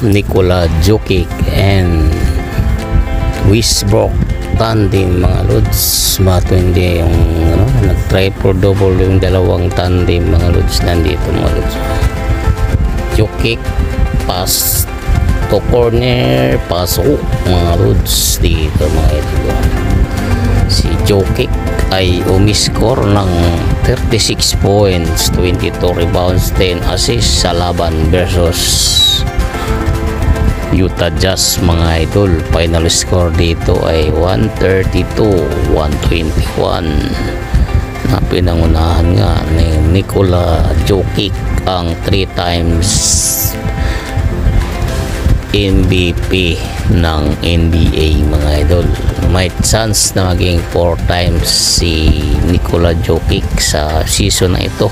Nikola Jokic and Westbrook tandem mga lods. Matindi yung nag-try for double yung dalawang tandem mga lods. Nandito mga lods. Jokic pass to corner, pasok mga lods dito mga ito. Si Jokic ay umiscore ng 36 points, 22 rebounds, 10 assists sa laban versus Utah Jazz mga idol. Final score dito ay 132-121 na pinangunahan nga ni Nikola Jokic, ang 3 times MVP ng NBA mga idol. May chance na maging 4 times si Nikola Jokic sa season na ito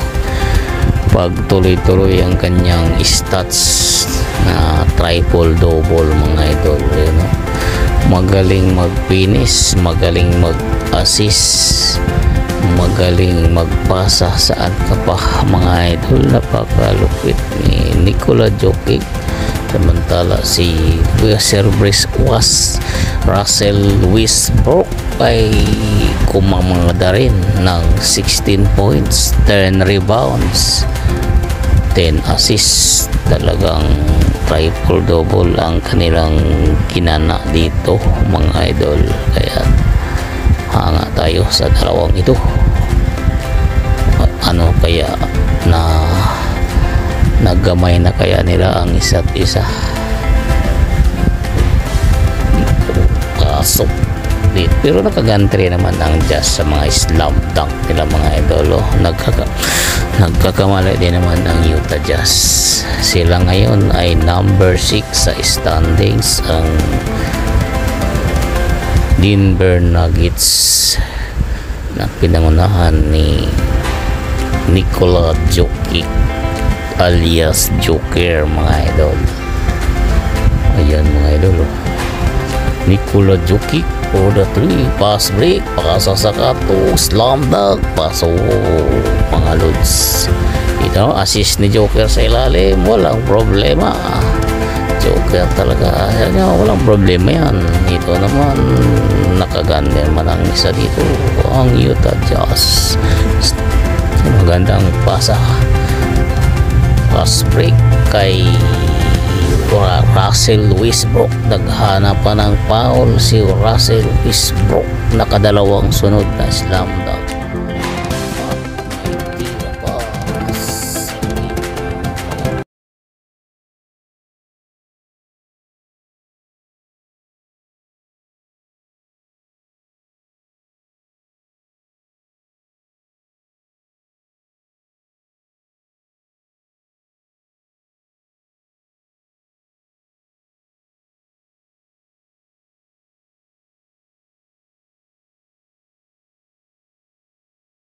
pag tuloy-tuloy ang kanyang stats na triple double mga idol. Magaling mag-finish, magaling mag-assist, magaling magpasa saan ka pa mga idol. Napakalupit ni Nikola Jokic. Samantala si Russell Westbrook ay kumamangada rin ng 16 points, 10 rebounds, 10 assists. Talagang triple double ang kanilang kinana dito mga idol. Kaya hanga tayo sa dalawang ito. Ano kaya na naggamay na kaya nila ang isa't isa? Pasok dito. Pero nakagantry naman ang Jazz sa mga slam dunk nila mga idolo. Nagkakamali din naman ang Utah Jazz. Sila ngayon ay number 6 sa standings. Ang Denver Nuggets na pinangunahan ni Nikola Jokic alias Joker mga idol. Ayan mga idol, Nikola Jokic for the 3, pass break, pakasasaka to slam dunk, paso mga lods. Ito assist ni Joker sa ilalim, walang problema. Joker talaga, walang problema yan. Ito naman nakaganda naman ang isa dito, ang Utah Jazz. Magandang pass break kay Russell Westbrook. Naghanap pa ng foul si Russell Westbrook, nakadalawang sunod na slam dunk.